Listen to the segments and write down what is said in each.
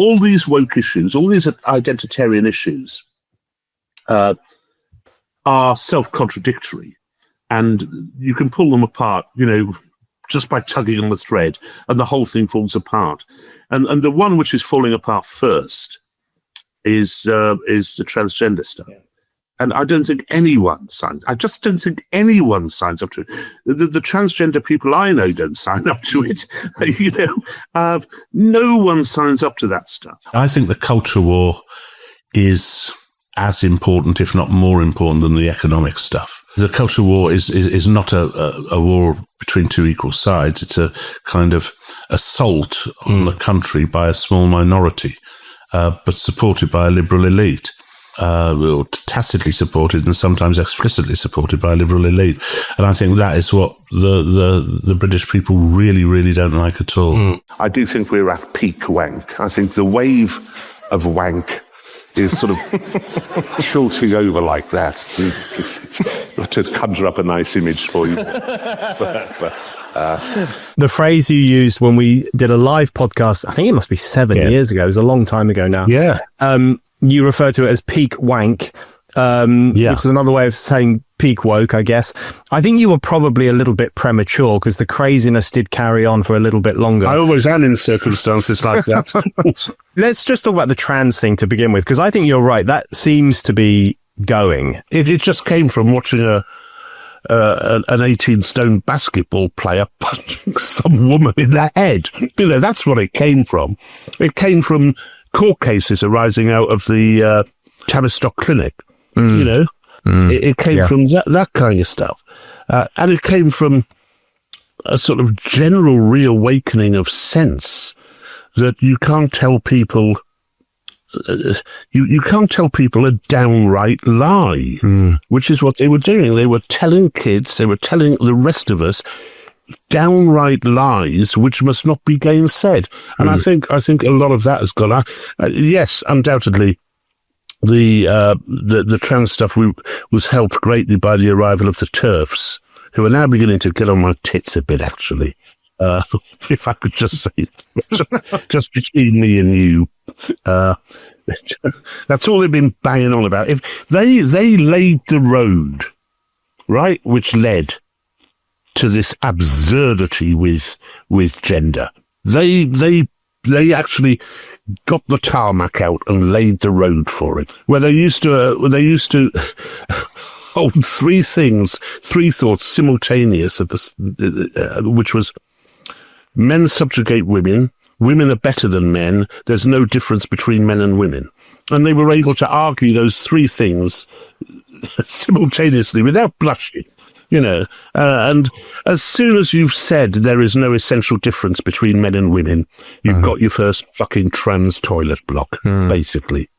all these woke issues, all these identitarian issues are self-contradictory, and you can pull them apart, just by tugging on the thread, and the whole thing falls apart. And the one which is falling apart first is the transgender stuff. Yeah. And I don't think anyone signs. I just don't think anyone signs up to it. The transgender people I know don't sign up to it. No one signs up to that stuff. I think the culture war is as important, if not more important, than the economic stuff. The culture war is not a war between two equal sides. It's a kind of assault on the country by a small minority, but supported by a liberal elite. Or tacitly supported and sometimes explicitly supported by a liberal elite. And I think that is what the British people really, really don't like at all. I do think we're at peak wank. I think the wave of wank is sort of tilting over like that. To conjure up a nice image for you. The phrase you used when we did a live podcast, I think it must be 7 years ago. It was a long time ago now. Yeah. You refer to it as peak wank, which is another way of saying peak woke, I guess. I think you were probably a little bit premature because the craziness did carry on for a little bit longer. I always am in circumstances like that. Let's just talk about the trans thing to begin with, because I think you're right. That seems to be going. It just came from watching an 18-stone basketball player punching some woman in the head. That's what it came from. It came from court cases arising out of the Tavistock Clinic. It came from that kind of stuff. And it came from a sort of general reawakening of sense that you can't tell people... You can't tell people a downright lie, which is what they were doing. They were telling kids, they were telling the rest of us downright lies which must not be gainsaid. And I think a lot of that has gone. Yes, undoubtedly, the trans stuff was helped greatly by the arrival of the TERFs, who are now beginning to get on my tits a bit, actually. If I could just say, just between me and you, that's all they've been banging on about. If they laid the road, right, which led to this absurdity with gender. They actually got the tarmac out and laid the road for it. Where they used to hold three thoughts simultaneous of this, which was men subjugate women, women are better than men, there's no difference between men and women. And they were able to argue those three things simultaneously without blushing. And as soon as you've said there is no essential difference between men and women, you've got your first fucking trans toilet block, basically.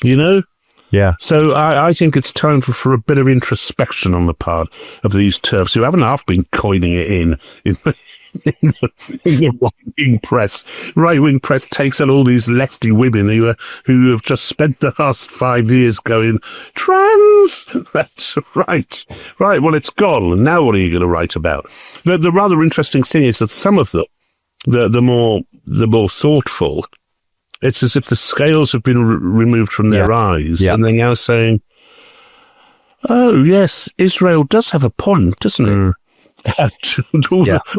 Yeah. So I think it's time for a bit of introspection on the part of these TERFs who haven't half been coining it in the right-wing press. Right-wing press takes on all these lefty women who have just spent the last 5 years going, trans! That's right. Right, well, it's gone. And now what are you going to write about? The rather interesting thing is that some of them, the more thoughtful, it's as if the scales have been removed from their eyes, and they're now saying, oh, yes, Israel does have a point, doesn't it?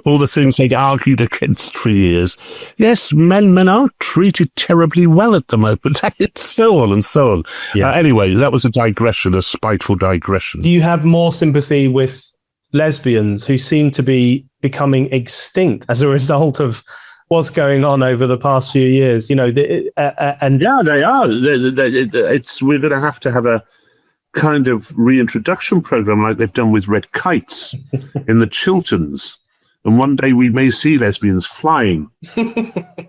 All the things they'd argued against for years. Yes, men are treated terribly well at the moment, and so on and so on. Yeah. Anyway, that was a spiteful digression. Do you have more sympathy with lesbians who seem to be becoming extinct as a result of what's going on over the past few years? They are. We're going to have a kind of reintroduction program like they've done with red kites in the Chilterns, and one day we may see lesbians flying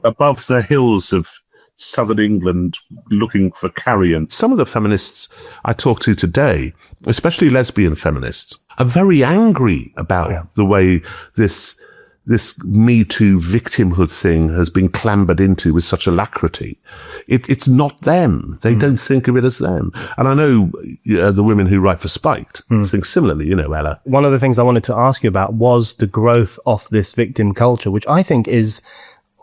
above the hills of southern England looking for carrion. Some of the feminists I talked to today, especially lesbian feminists, are very angry about the way this Me Too victimhood thing has been clambered into with such alacrity. It's not them. They don't think of it as them. And I know the women who write for Spiked think similarly, Ella. One of the things I wanted to ask you about was the growth of this victim culture, which I think is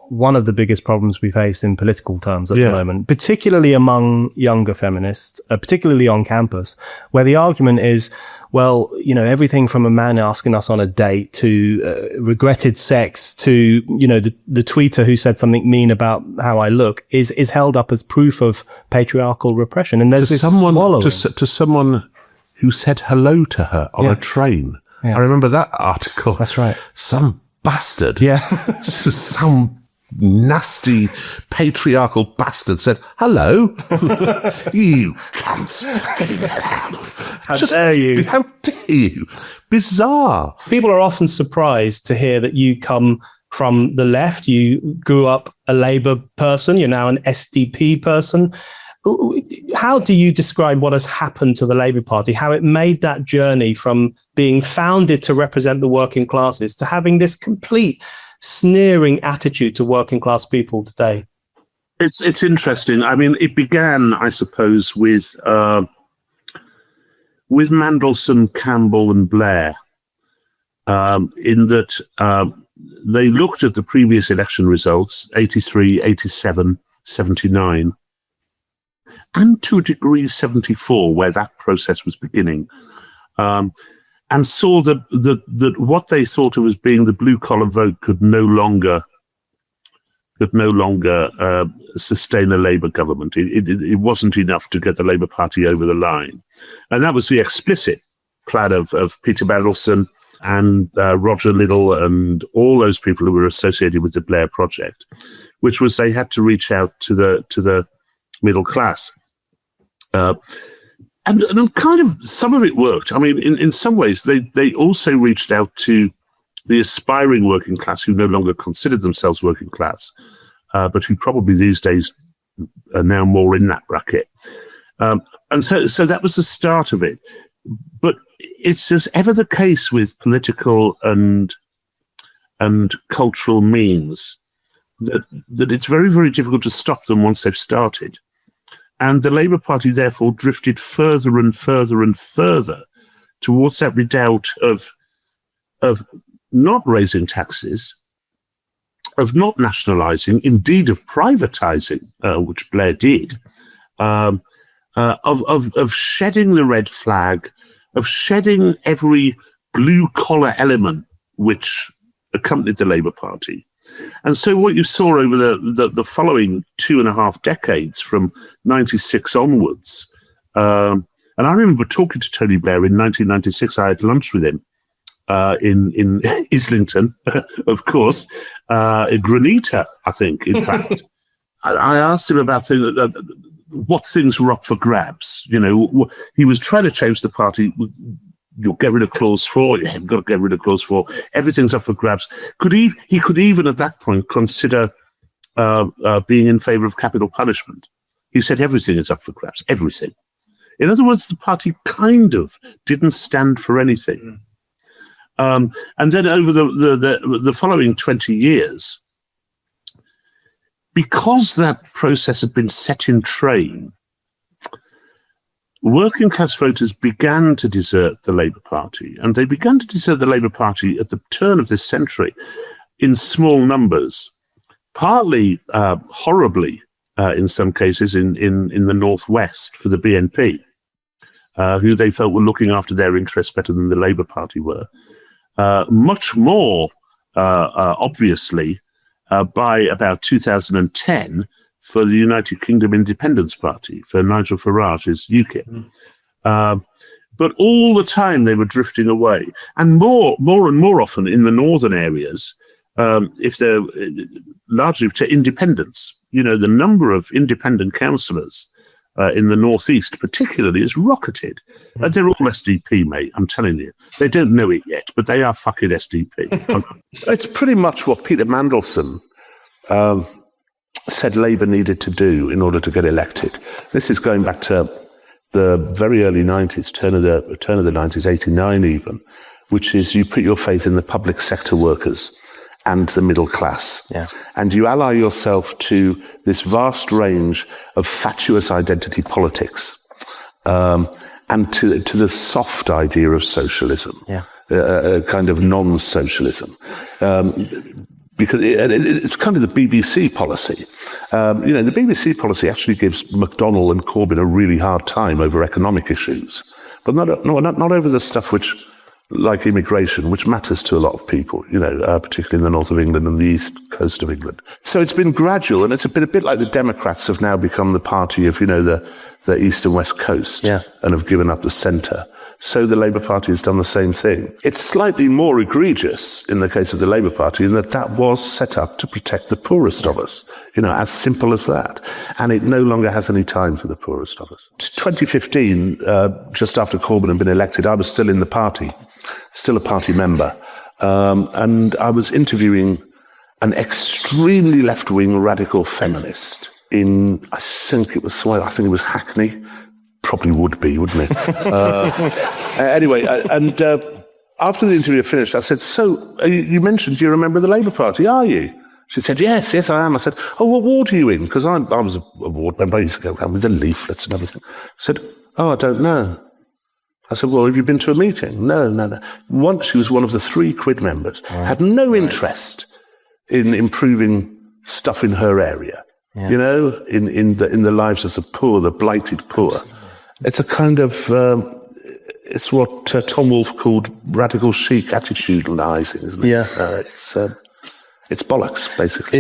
one of the biggest problems we face in political terms at the moment, particularly among younger feminists, particularly on campus, where the argument is, well, you know, everything from a man asking us on a date to regretted sex to, you know, the tweeter who said something mean about how I look is held up as proof of patriarchal repression. And there's to someone who said hello to her on a train. Yeah. I remember that article. That's right. Some bastard. Yeah. Some nasty patriarchal bastard said, hello. You cunts. How dare you? How dare you? Bizarre. People are often surprised to hear that you come from the left. You grew up a Labour person. You're now an SDP person. How do you describe what has happened to the Labour Party, how it made that journey from being founded to represent the working classes to having this complete sneering attitude to working class people today? It's interesting. I mean, it began, I suppose, with Mandelson, Campbell and Blair, in that they looked at the previous election results, 83, 87, 79, and to a degree 74, where that process was beginning, and saw that what they thought of as being the blue-collar vote could no longer sustain a Labour government. It wasn't enough to get the Labour Party over the line. And that was the explicit plan of Peter Mandelson and Roger Liddle and all those people who were associated with the Blair project, which was they had to reach out to the middle class. And kind of some of it worked. I mean, in some ways, they also reached out to the aspiring working class who no longer considered themselves working class, but who probably these days are now more in that bracket. And so that was the start of it. But it's as ever the case with political and cultural means that it's very, very difficult to stop them once they've started. And the Labour Party, therefore, drifted further and further and further towards that redoubt of not raising taxes, of not nationalising, indeed of privatising, which Blair did, of shedding the red flag, of shedding every blue-collar element which accompanied the Labour Party. And so what you saw over the following 2.5 decades, from 96 onwards, and I remember talking to Tony Blair in 1996. I had lunch with him in Islington, of course, in Granita, I think, in fact. I asked him about what things were up for grabs. You know, he was trying to change the party. You'll get rid of Clause 4. You haven't got to get rid of Clause 4. Everything's up for grabs. He could even at that point consider being in favour of capital punishment. He said everything is up for grabs. Everything. In other words, the party kind of didn't stand for anything. And then over the following 20 years, because that process had been set in train, working class voters began to desert the Labour Party, and they began to desert the Labour Party at the turn of this century in small numbers, partly horribly in some cases in the Northwest for the BNP, who they felt were looking after their interests better than the Labour Party were. Much more obviously by about 2010 for the United Kingdom Independence Party, for Nigel Farage's UKIP. But all the time they were drifting away. And more and more often in the northern areas, if they're largely to independents. You know, the number of independent councillors in the northeast particularly is rocketed. They're all SDP, mate, I'm telling you. They don't know it yet, but they are fucking SDP. It's pretty much what Peter Mandelson said Labour needed to do in order to get elected. This is going back to the very early 90s, turn of the 90s, 89 even, which is you put your faith in the public sector workers and the middle class. Yeah. And you ally yourself to this vast range of fatuous identity politics, and to the soft idea of socialism, a kind of non-socialism. because it's kind of the BBC policy. The BBC policy actually gives McDonnell and Corbyn a really hard time over economic issues, but not over the stuff which, like immigration, which matters to a lot of people, particularly in the north of England and the east coast of England. So it's been gradual, and it's a bit like the Democrats have now become the party of, the east and west coast, and have given up the centre. So the Labour Party has done the same thing. It's slightly more egregious in the case of the Labour Party in that was set up to protect the poorest of us, as simple as that. And it no longer has any time for the poorest of us. 2015, just after Corbyn had been elected, I was still in the party, still a party member. And I was interviewing an extremely left-wing radical feminist in, I think it was Hackney. Probably would be, wouldn't it? Anyway, and after the interview finished, I said, so you mentioned you're a member of the Labour Party, are you? She said, yes, I am. I said, oh, what ward are you in? Because I was a ward member. I used to go around with the leaflets and everything. I said, oh, I don't know. I said, well, have you been to a meeting? No. Once she was one of the 3 Quid members, had no interest in improving stuff in her area, in the lives of the poor, the blighted poor. It's a kind of, it's what Tom Wolfe called radical chic attitudinalising, isn't it? Yeah. It's bollocks, basically.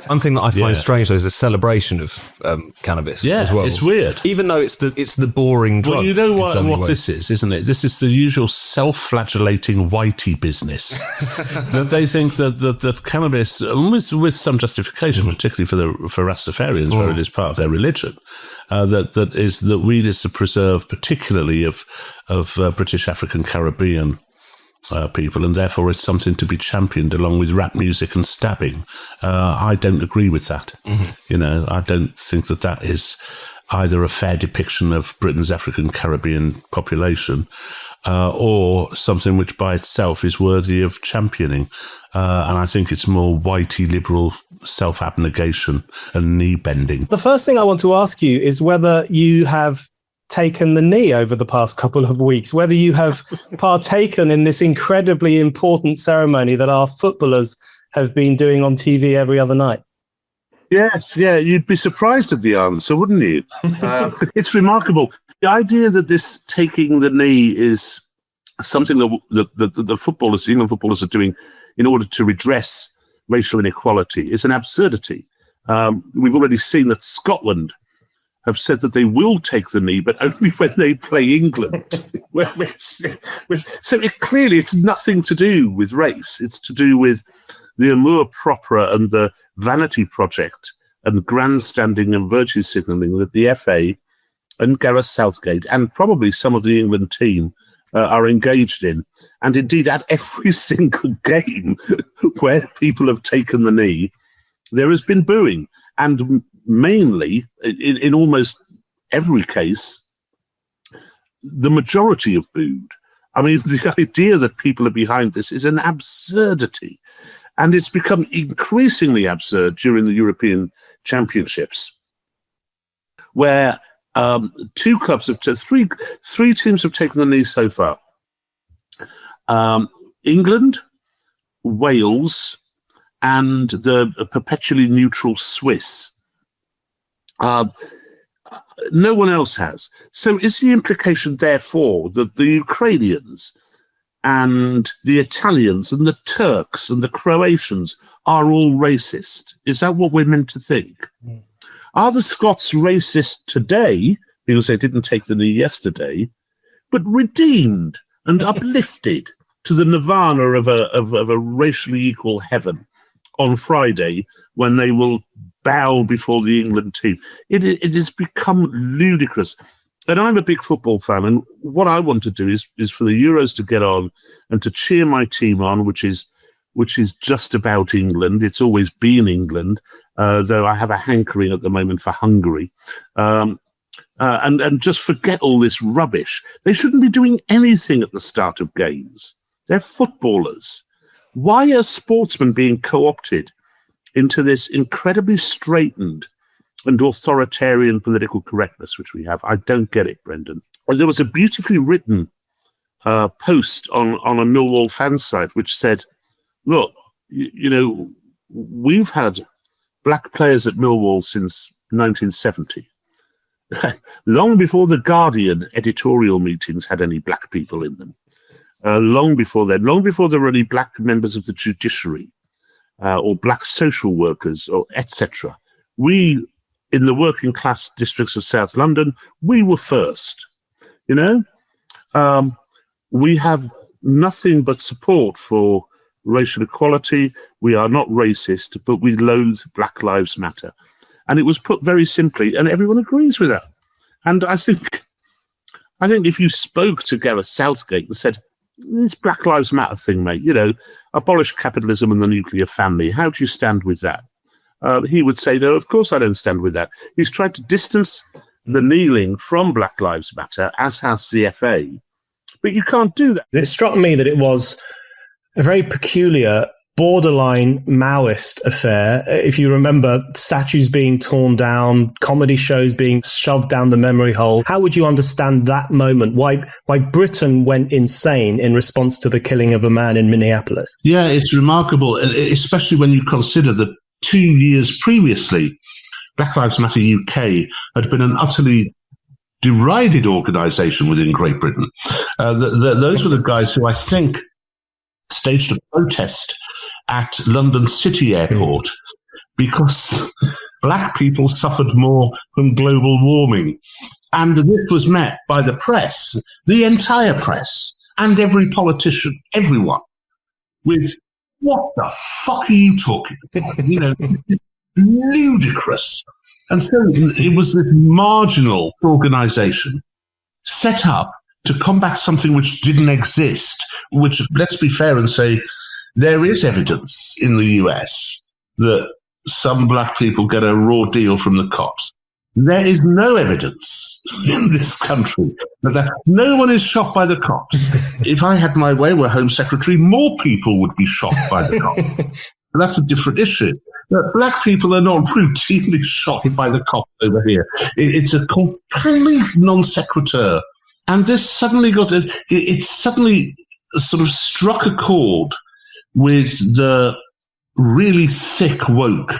One thing that I find strange, though, is the celebration of cannabis as well. It's weird. Even though it's the boring drug. Well, you know what this is, isn't it? This is the usual self-flagellating whitey business. That they think that cannabis, with some justification, particularly for Rastafarians, where it is part of their religion, that weed is the preserve, particularly of British, African, Caribbean people, and therefore it's something to be championed along with rap music and stabbing. I don't agree with that. I don't think that is either a fair depiction of Britain's African Caribbean population or something which by itself is worthy of championing. And I think it's more whitey liberal self-abnegation and knee-bending. The first thing I want to ask you is whether you have taken the knee over the past couple of weeks, whether you have partaken in this incredibly important ceremony that our footballers have been doing on TV every other night. Yes, you'd be surprised at the answer, wouldn't you? It's remarkable. The idea that this taking the knee is something that the footballers, the England footballers, are doing in order to redress racial inequality is an absurdity. We've already seen that Scotland have said that they will take the knee, but only when they play England. So clearly it's nothing to do with race. It's to do with the amour propre and the vanity project and grandstanding and virtue signalling that the FA and Gareth Southgate and probably some of the England team are engaged in. And indeed, at every single game where people have taken the knee, there has been booing. And mainly, in almost every case, the majority have booed. I mean, the idea that people are behind this is an absurdity. And it's become increasingly absurd during the European Championships, where three teams have taken the knee so far. England, Wales, and the perpetually neutral Swiss. No one else has. So is the implication, therefore, that the Ukrainians and the Italians and the Turks and the Croatians are all racist? Is that what we're meant to think? Mm. Are the Scots racist today because they didn't take the knee yesterday, but redeemed and uplifted to the nirvana of a racially equal heaven on Friday when they will bow before the England team? It has become ludicrous. And I'm a big football fan, and what I want to do is for the Euros to get on and to cheer my team on, which is just about England. It's always been England, though I have a hankering at the moment for Hungary. And just forget all this rubbish. They shouldn't be doing anything at the start of games. They're footballers. Why are sportsmen being co-opted into this incredibly straitened and authoritarian political correctness which we have? I don't get it, Brendan. There was a beautifully written post on a Millwall fan site which said, look, we've had black players at Millwall since 1970. Long before the Guardian editorial meetings had any black people in them. Long before there were any black members of the judiciary or black social workers, or etc. We, in the working class districts of South London, we were first. We have nothing but support for racial equality. We are not racist, but we loathe Black Lives Matter. And it was put very simply, and everyone agrees with that. And I think if you spoke to Gareth Southgate and said, this Black Lives Matter thing, mate, abolish capitalism and the nuclear family, how do you stand with that? He would say, no, of course I don't stand with that. He's tried to distance the kneeling from Black Lives Matter, as has the FA. But you can't do that. It struck me that it was a very peculiar, borderline Maoist affair. If you remember, statues being torn down, comedy shows being shoved down the memory hole. How would you understand that moment? Why Britain went insane in response to the killing of a man in Minneapolis? Yeah, it's remarkable, especially when you consider that 2 years previously, Black Lives Matter UK had been an utterly derided organisation within Great Britain. Those were the guys who I think staged a protest at London City Airport because black people suffered more from global warming. And this was met by the press, the entire press, and every politician, everyone, with, what the fuck are you talking about? Ludicrous. And so it was this marginal organisation set up to combat something which didn't exist, which, let's be fair and say, there is evidence in the US that some black people get a raw deal from the cops. There is no evidence in this country that no one is shot by the cops. If I had my way, were Home Secretary, more people would be shot by the cops. That's a different issue. But black people are not routinely shot by the cops over here. It's a completely non sequitur. And this suddenly it suddenly sort of struck a chord with the really thick woke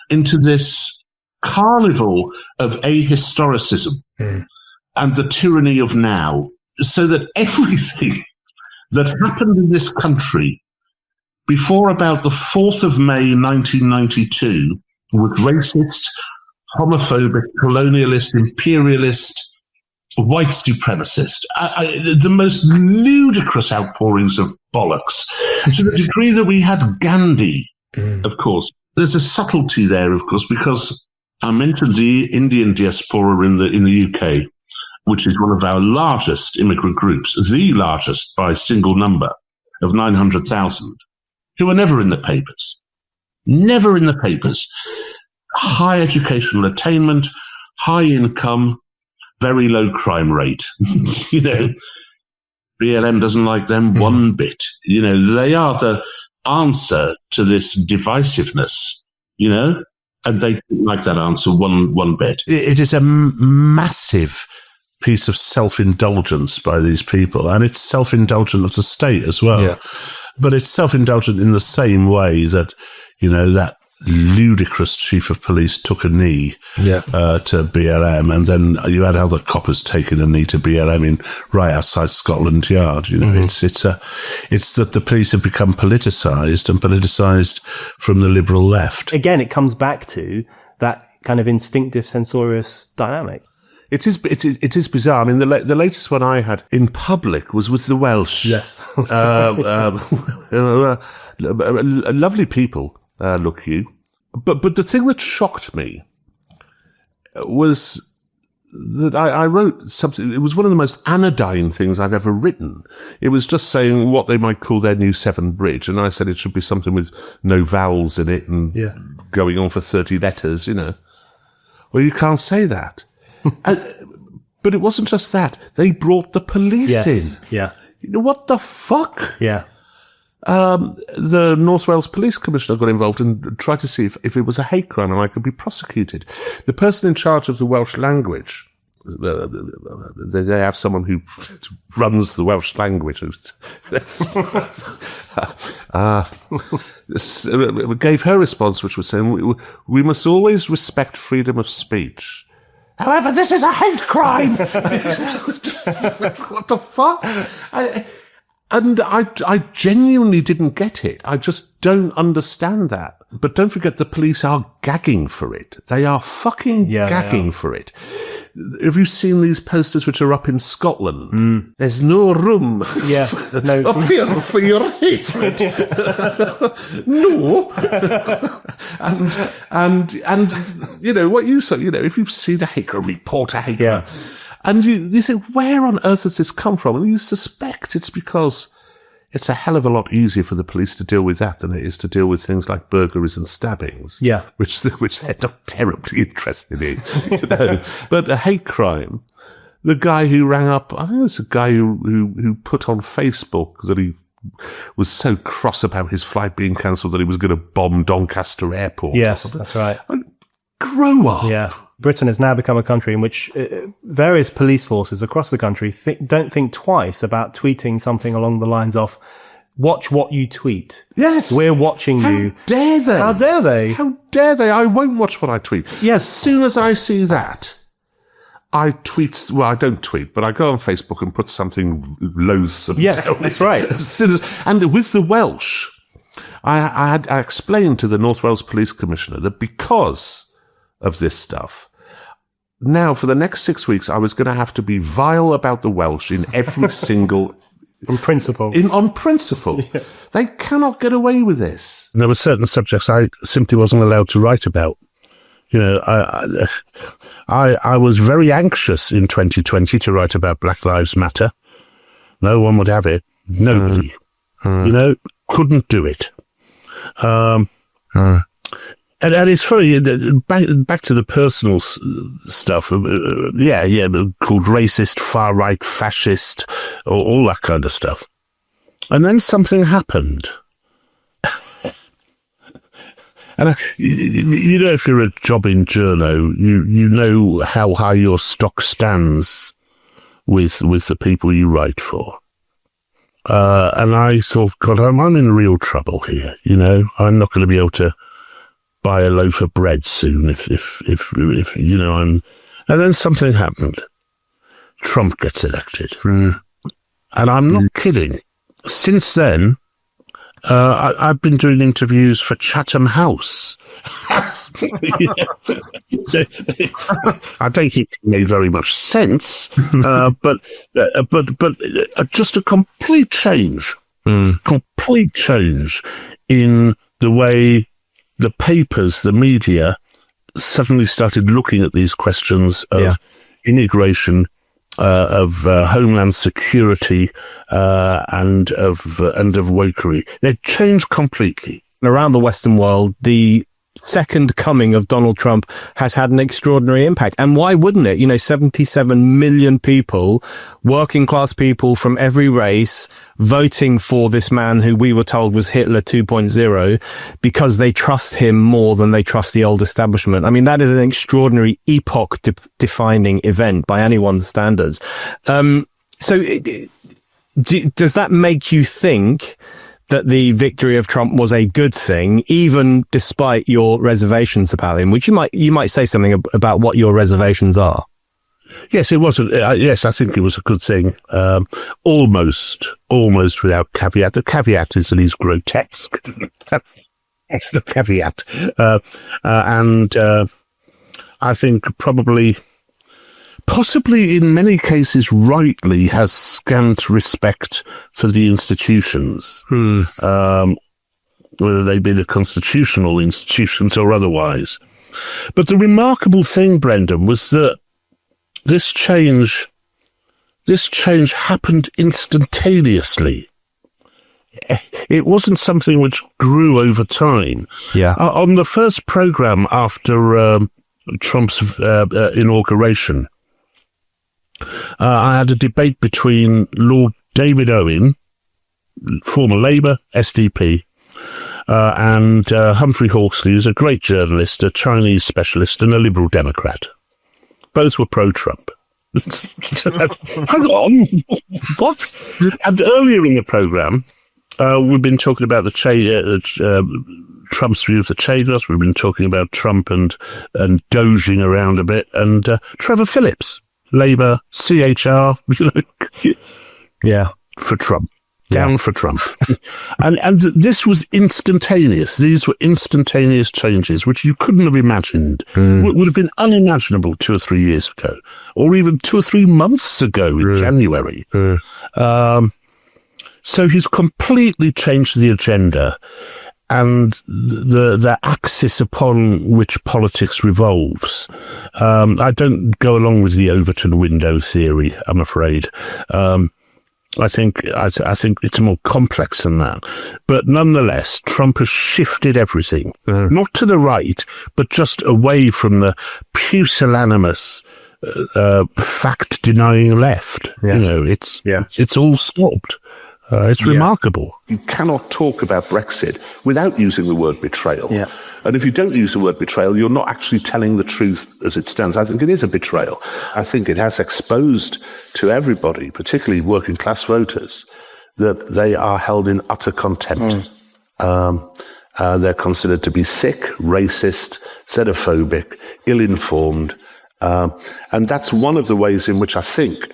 into this carnival of ahistoricism and the tyranny of now, so that everything that happened in this country before about the 4th of May 1992 was racist, homophobic, colonialist, imperialist, white supremacist. The most ludicrous outpourings of bollocks, to the degree that we had Gandhi, of course. There's a subtlety there, of course, because I mentioned the Indian diaspora in the UK, which is one of our largest immigrant groups, the largest by single number of 900,000, who are never in the papers. Never in the papers. High educational attainment, high income, very low crime rate. BLM doesn't like them one bit. They are the answer to this divisiveness, and they don't like that answer one bit. It is a massive piece of self-indulgence by these people, and it's self-indulgent of the state as well. Yeah. But it's self-indulgent in the same way that, that ludicrous chief of police took a knee to BLM, and then you had other coppers taking a knee to BLM right outside Scotland Yard. It's that the police have become politicized, and politicized from the liberal left. Again, it comes back to that kind of instinctive censorious dynamic. It is bizarre. I mean, the latest one I had in public was with the Welsh. Yes. Lovely people, look you. But the thing that shocked me was that I wrote something. It was one of the most anodyne things I've ever written. It was just saying what they might call their new Severn Bridge. And I said it should be something with no vowels in it and going on for 30 letters, Well, you can't say that. But it wasn't just that. They brought the police in. Yeah. What the fuck? Yeah. The North Wales Police Commissioner got involved and tried to see if it was a hate crime and I could be prosecuted. The person in charge of the Welsh language they have someone who runs the Welsh language. Gave her response, which was saying, we must always respect freedom of speech. However, this is a hate crime. What the fuck? I genuinely didn't get it. I just don't understand that. But don't forget, the police are gagging for it. They are fucking gagging for it. Have you seen these posters which are up in Scotland? There's no room up here for your hatred. No. and you know, what you say, you know, if you've seen a hate crime, report a hate crime. And you say, where on earth has this come from? And you suspect it's because it's a hell of a lot easier for the police to deal with that than it is to deal with things like burglaries and stabbings. Yeah. Which they're not terribly interested in, you know. But a hate crime, the guy who rang up, I think it's a guy who put on Facebook that he was so cross about his flight being cancelled that he was going to bomb Doncaster Airport. Yes, that's right. I mean, grow up. Yeah. Britain has now become a country in which various police forces across the country don't think twice about tweeting something along the lines of, watch what you tweet. Yes. We're watching you. How dare they? How dare they? How dare they? I won't watch what I tweet. Yes. As soon as I see that, I tweet, well, I don't tweet, but I go on Facebook and put something loathsome. Yes, that's right. And with the Welsh, I explained to the North Wales Police Commissioner that because of this stuff, now for the next 6 weeks, I was going to have to be vile about the Welsh in every single... On principle. On principle. Yeah. They cannot get away with this. There were certain subjects I simply wasn't allowed to write about. You know, I was very anxious in 2020 to write about Black Lives Matter. No one would have it. Nobody. You know, couldn't do it. And it's funny, back to the personal stuff, called racist, far-right, fascist, all that kind of stuff. And then something happened. And you know, if you're a jobbing journo, you know how high your stock stands with the people you write for. And I thought, God, I'm in real trouble here, you know. I'm not going to be able to buy a loaf of bread soon if you know, and then something happened. Trump gets elected. And I'm not kidding. Since then, I've been doing interviews for Chatham House. So, I don't think it made very much sense, but just a complete change in the way the papers, the media, suddenly started looking at these questions of immigration, of homeland security, and of wokery. They changed completely. Around the Western world, the second coming of Donald Trump has had an extraordinary impact. And why wouldn't it? You know, 77 million people, working class people from every race, voting for this man who we were told was Hitler 2.0 because they trust him more than they trust the old establishment. I mean, that is an extraordinary epoch defining event by anyone's standards. Does that make you think that the victory of Trump was a good thing, even despite your reservations about him? Which you might say something about what your reservations are. Yes, it was. Yes, I think it was a good thing. Almost without caveat. The caveat is that he's grotesque. That's the caveat. And I think possibly in many cases rightly has scant respect for the institutions, whether they be the constitutional institutions or otherwise. But the remarkable thing, Brendan, was that this change happened instantaneously. It wasn't something which grew over time. Yeah. On the first program after Trump's inauguration, I had a debate between Lord David Owen, former Labour, SDP, and Humphrey Hawksley, who's a great journalist, a Chinese specialist, and a Liberal Democrat. Both were pro-Trump. Hang on, what? And earlier in the programme, we've been talking about Trump's view of the Chambers. We've been talking about Trump and dozing around a bit. And Trevor Phillips, Labour, CHR, Yeah. for Trump. Down for Trump. and this was instantaneous. These were instantaneous changes, which you couldn't have imagined. Would have been unimaginable 2 or 3 years ago, or even 2 or 3 months ago in January. So he's completely changed the agenda and the axis upon which politics revolves. I don't go along with the Overton window theory, I'm afraid. I think it's more complex than that. But nonetheless, Trump has shifted everything, not to the right, but just away from the pusillanimous, fact-denying left. Yeah. It's all stopped. It's remarkable. You cannot talk about Brexit without using the word betrayal. Yeah. And if you don't use the word betrayal, you're not actually telling the truth as it stands. I think it is a betrayal. I think it has exposed to everybody, particularly working class voters, that they are held in utter contempt. They're considered to be sick, racist, xenophobic, ill-informed. And that's one of the ways in which I think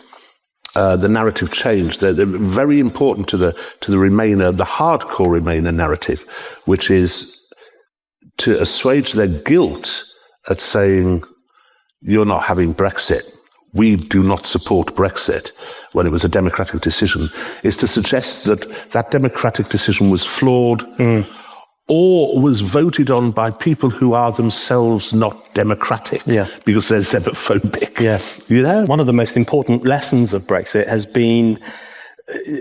the narrative changed. They're very important to the Remainer, the hardcore Remainer narrative, which is to assuage their guilt at saying, you're not having Brexit. We do not support Brexit when it was a democratic decision, is to suggest that that democratic decision was flawed or was voted on by people who are themselves not democratic because they're xenophobic. Yeah. One of the most important lessons of Brexit has been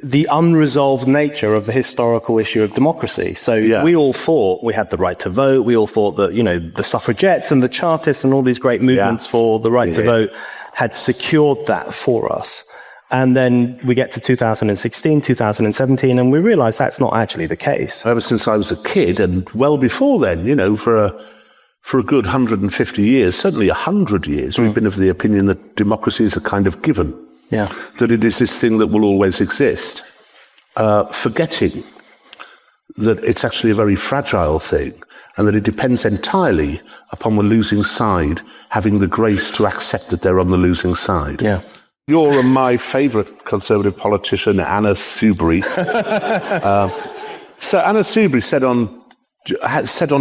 the unresolved nature of the historical issue of democracy. So we all thought we had the right to vote. We all thought that, the suffragettes and the Chartists and all these great movements for the right to vote had secured that for us. And then we get to 2016, 2017, and we realize that's not actually the case. Ever since I was a kid, and well before then, for a good 150 years, certainly 100 years, we've been of the opinion that democracy is a kind of given. Yeah. That it is this thing that will always exist, forgetting that it's actually a very fragile thing and that it depends entirely upon the losing side having the grace to accept that they're on the losing side. Yeah. You're my favourite Conservative politician, Anna Soubry. So Anna Soubry said on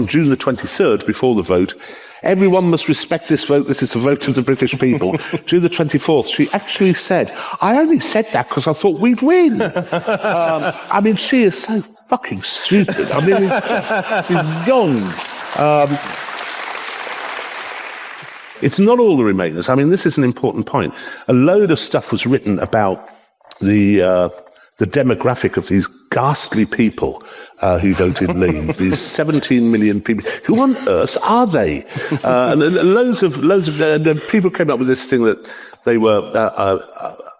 June the 23rd, before the vote, everyone must respect this vote. This is a vote of the British people. June the 24th, she actually said, I only said that because I thought we'd win. She is so fucking stupid. It's beyond. It's not all the Remainers. This is an important point. A load of stuff was written about the demographic of these ghastly people who voted Leave. These 17 million people. Who on earth are they? And loads of people came up with this thing that they were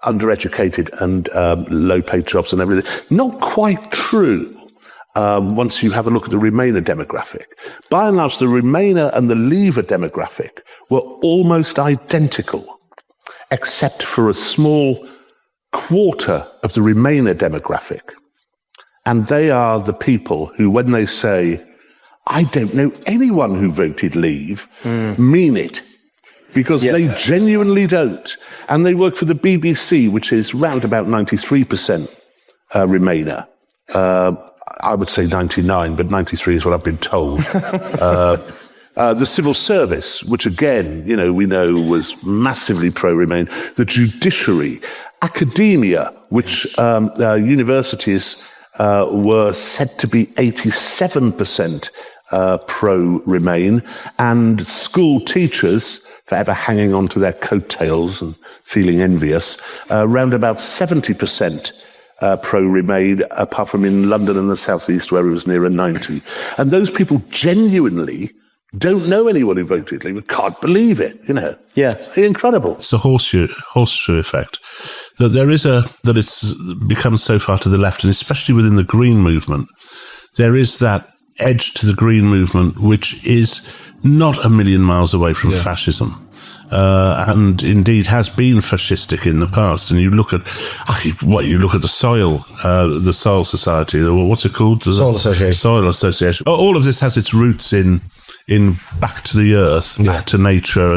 undereducated and low-paid jobs and everything. Not quite true. Once you have a look at the Remainer demographic. By and large, the Remainer and the Leaver demographic were almost identical, except for a small quarter of the Remainer demographic. And they are the people who, when they say, I don't know anyone who voted Leave, mean it. Because they genuinely don't. And they work for the BBC, which is round about 93% Remainer. I would say 99, but 93 is what I've been told. The civil service, which again, we know was massively pro-Remain. The judiciary, academia, which universities were said to be 87% pro-Remain, and school teachers, forever hanging on to their coattails and feeling envious, around about 70% pro-Remain, apart from in London and the South East, where it was nearer 90. And those people genuinely don't know anyone who voted Leave. Can't believe it, Yeah. Incredible. It's the horseshoe effect. That it's become so far to the left, and especially within the Green movement, there is that edge to the Green movement which is not a million miles away from fascism. and indeed has been fascistic in the past. And you look at the Soil Society, what's it called? Soil Association. Soil Association. All of this has its roots in back to the earth, back to nature,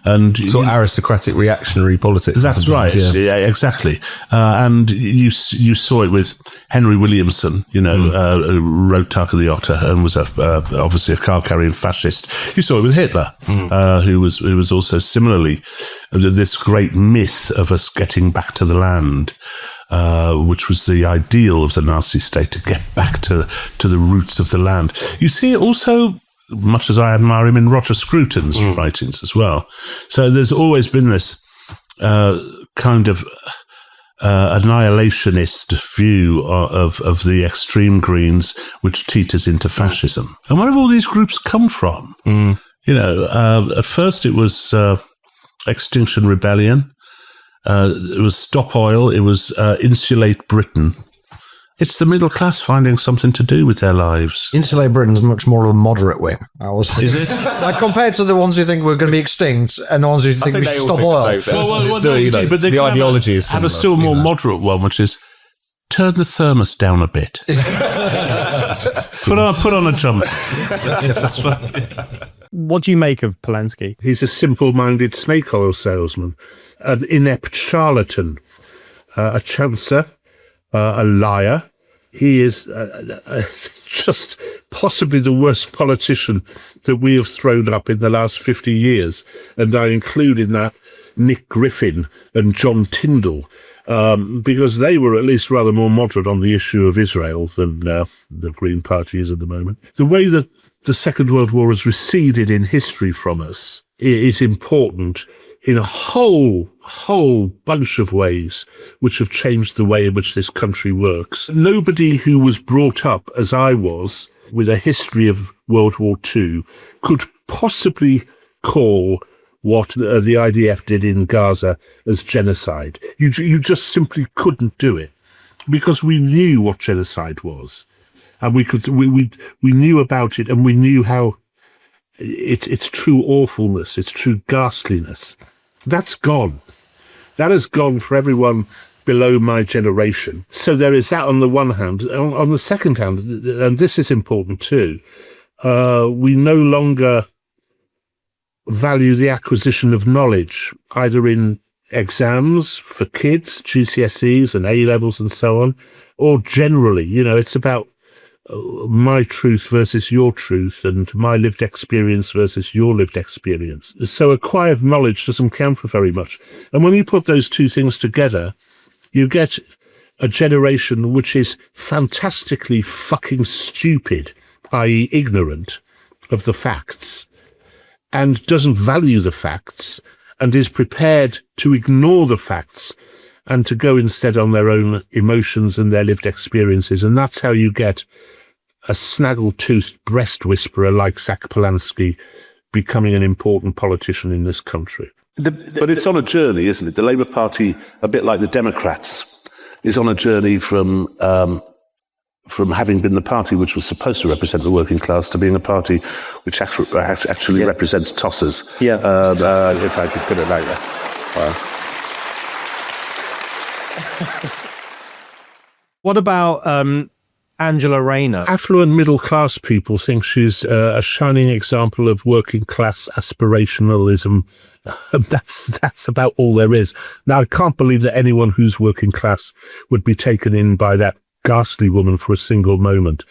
and sort of aristocratic reactionary politics. That's right. Yeah, exactly. And you saw it with Henry Williamson, who wrote Tarka the Otter and was obviously a car-carrying fascist. You saw it with Hitler, who was also similarly this great myth of us getting back to the land, which was the ideal of the Nazi state, to get back to the roots of the land. You see it also, much as I admire him, in Roger Scruton's writings as well. So there's always been this kind of annihilationist view of the extreme Greens, which teeters into fascism. And where have all these groups come from? At first it was Extinction Rebellion. It was Stop Oil. It was Insulate Britain. It's the middle class finding something to do with their lives. Insulate Britain's much more of a moderate wing. Is it? Like, compared to the ones who think we're going to be extinct and the ones who think we should stop oil. But the ideology is have a still more moderate one, which is turn the thermos down a bit. put on a jumper. Yes, that's right. What do you make of Polanski? He's a simple-minded snake oil salesman, an inept charlatan, a chancer, a liar. He is just possibly the worst politician that we have thrown up in the last 50 years. And I include in that Nick Griffin and John Tyndall, because they were at least rather more moderate on the issue of Israel than the Green Party is at the moment. The way that the Second World War has receded in history from us is important in a whole bunch of ways which have changed the way in which this country works. Nobody who was brought up, as I was, with a history of World War II could possibly call what the IDF did in Gaza as genocide. You just simply couldn't do it, because we knew what genocide was, and we knew about it, and we knew how its true awfulness, its true ghastliness. That's gone. That has gone for everyone below my generation. So there is that on the one hand. On the second hand, and this is important too, we no longer value the acquisition of knowledge, either in exams for kids, GCSEs and A-levels and so on, or generally. It's about my truth versus your truth, and my lived experience versus your lived experience. So acquired knowledge doesn't count for very much. And when you put those two things together, you get a generation which is fantastically fucking stupid, i.e. ignorant of the facts, and doesn't value the facts, and is prepared to ignore the facts and to go instead on their own emotions and their lived experiences. And that's how you get a snaggle-toothed breast whisperer like Zack Polanski becoming an important politician in this country. But it's on a journey, isn't it? The Labour Party, a bit like the Democrats, is on a journey from having been the party which was supposed to represent the working class to being a party which actually represents tossers. Yeah. If I could put it like that. Wow. What about Angela Rayner? Affluent middle-class people think she's a shining example of working-class aspirationalism. That's about all there is. Now, I can't believe that anyone who's working class would be taken in by that ghastly woman for a single moment.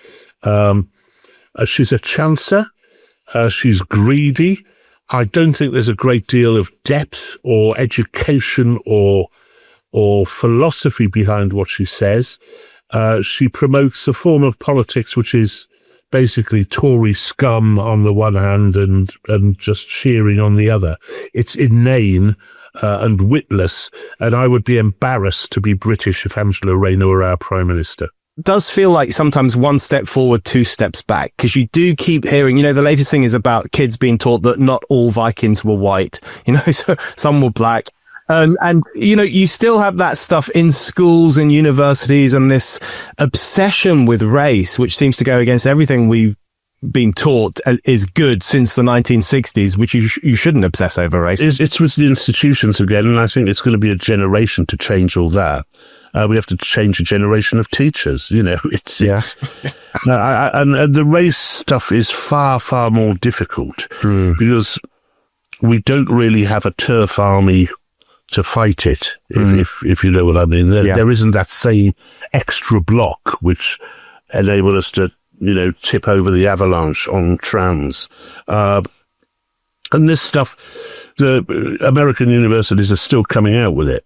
She's a chancer. She's greedy. I don't think there's a great deal of depth or education or philosophy behind what she says. She promotes a form of politics which is basically Tory scum on the one hand and just cheering on the other. It's inane and witless, and I would be embarrassed to be British if Angela Rayner were our Prime Minister. It does feel like sometimes one step forward, two steps back, because you do keep hearing, the latest thing is about kids being taught that not all Vikings were white, so some were black. And you still have that stuff in schools and universities, and this obsession with race, which seems to go against everything we been taught is good since the 1960s, which you shouldn't obsess over race. It's with the institutions again, and I think it's going to be a generation to change all that. We have to change a generation of teachers. You know, and the race stuff is far, far more difficult because we don't really have a turf army to fight it, if you know what I mean. There isn't that same extra block which enabled us to, you know, tip over the avalanche on trans. And this stuff, the American universities are still coming out with it.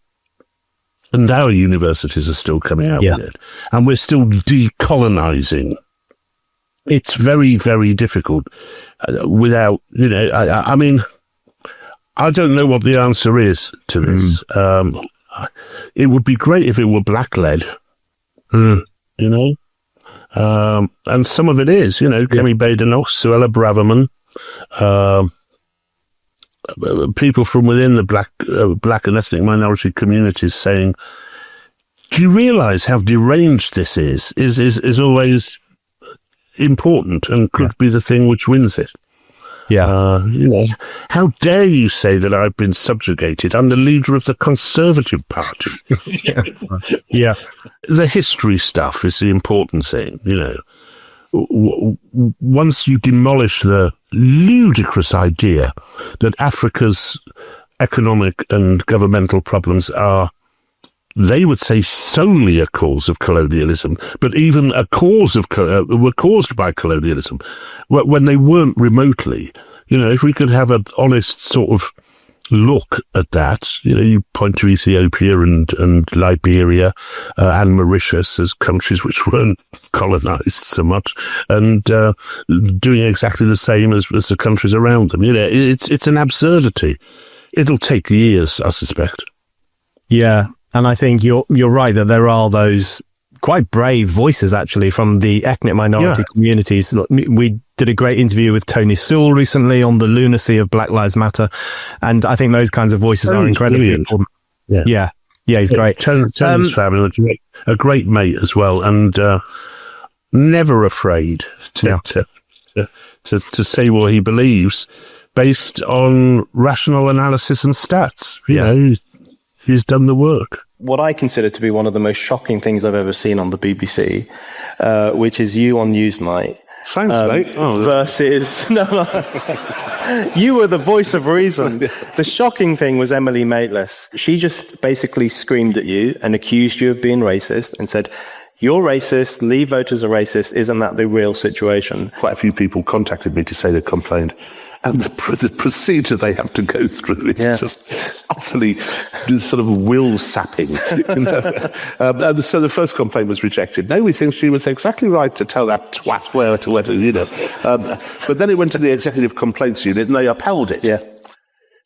And our universities are still coming out with it. And we're still decolonizing. It's very, very difficult without, you know, I mean, I don't know what the answer is to this. It would be great if it were black-led, you know? And some of it is, you know, Kemi Badenoch, Suella Braverman, people from within the black and ethnic minority communities saying, do you realise how deranged this is always important and could be the thing which wins it. Yeah. You know, how dare you say that I've been subjugated? I'm the leader of the Conservative Party. Yeah. The history stuff is the important thing, you know. Once you demolish the ludicrous idea that Africa's economic and governmental problems are, they would say, solely a cause of colonialism, but even a cause of were caused by colonialism when they weren't remotely. You know, if we could have an honest sort of look at that, you know, you point to Ethiopia and Liberia and Mauritius as countries which weren't colonized so much and doing exactly the same as the countries around them. You know, it's an absurdity. It'll take years, I suspect. Yeah. And I think you're right that there are those quite brave voices, actually, from the ethnic minority communities. We did a great interview with Tony Sewell recently on the lunacy of Black Lives Matter. And I think those kinds of voices are incredibly important. Yeah, he's great. Tony's fabulous, a great mate as well, and never afraid to say what he believes based on rational analysis and stats. You know, he's done the work. What I consider to be one of the most shocking things I've ever seen on the BBC, which is you on Newsnight. Thanks, mate. Versus... No. You were the voice of reason. The shocking thing was Emily Maitlis. She just basically screamed at you and accused you of being racist and said, you're racist, Leave voters are racist, isn't that the real situation? Quite a few people contacted me to say they complained. And the procedure they have to go through is just utterly sort of will-sapping. You know? And so the first complaint was rejected. No, we think she was exactly right to tell that twat where to, you know. But then it went to the Executive Complaints Unit and they upheld it. Yeah.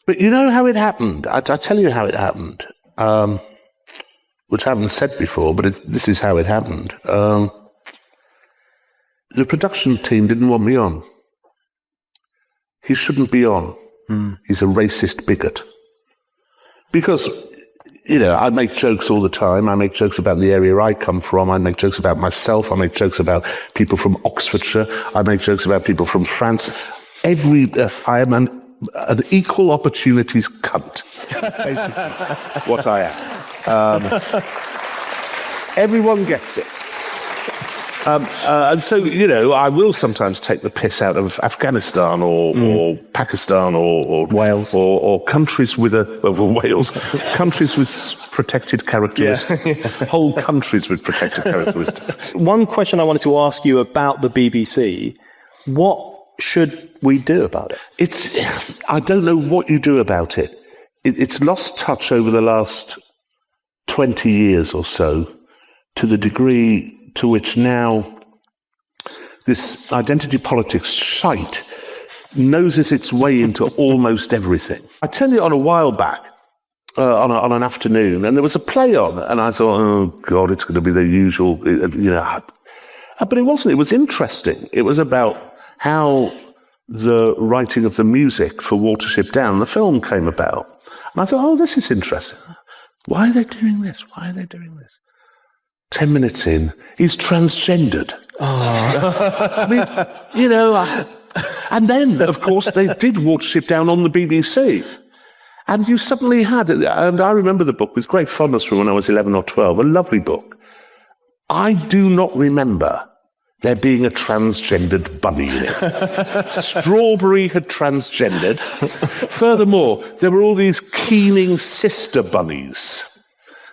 But you know how it happened? I tell you how it happened, which I haven't said before, but this is how it happened. The production team didn't want me on. He shouldn't be on. He's a racist bigot. Because, you know, I make jokes all the time. I make jokes about the area I come from. I make jokes about myself. I make jokes about people from Oxfordshire. I make jokes about people from France. I am an equal opportunities cunt. Basically, what I am. Everyone gets it. And so, you know, I will sometimes take the piss out of Afghanistan or Pakistan or Wales or countries with Wales, countries with protected characteristics, whole countries with protected characteristics. One question I wanted to ask you about the BBC: what should we do about it? I don't know what you do about it. It's lost touch over the last 20 years or so, to the degree to which now this identity politics shite noses its way into almost everything. I turned it on a while back, on an afternoon, and there was a play on, and I thought, oh God, it's going to be the usual, you know. But it wasn't. It was interesting. It was about how the writing of the music for Watership Down, the film, came about. And I thought, oh, this is interesting. Why are they doing this? Why are they doing this? 10 minutes in, he's transgendered. I mean, and then, of course, they did Watership Down on the BBC. And you suddenly had, and I remember the book with great fondness from when I was 11 or 12, a lovely book. I do not remember there being a transgendered bunny in it. Strawberry had transgendered. Furthermore, there were all these keening sister bunnies.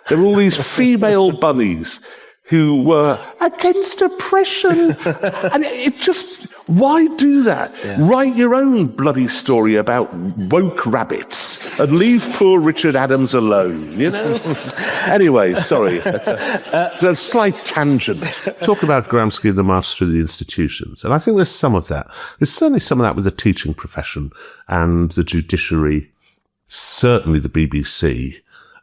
There were all these female bunnies who were against oppression. And it just, why do that? Yeah. Write your own bloody story about woke rabbits and leave poor Richard Adams alone, Anyway, sorry. That's a slight tangent. Talk about Gramsci and the March Through the Institutions. And I think there's some of that. There's certainly some of that with the teaching profession and the judiciary, certainly the BBC.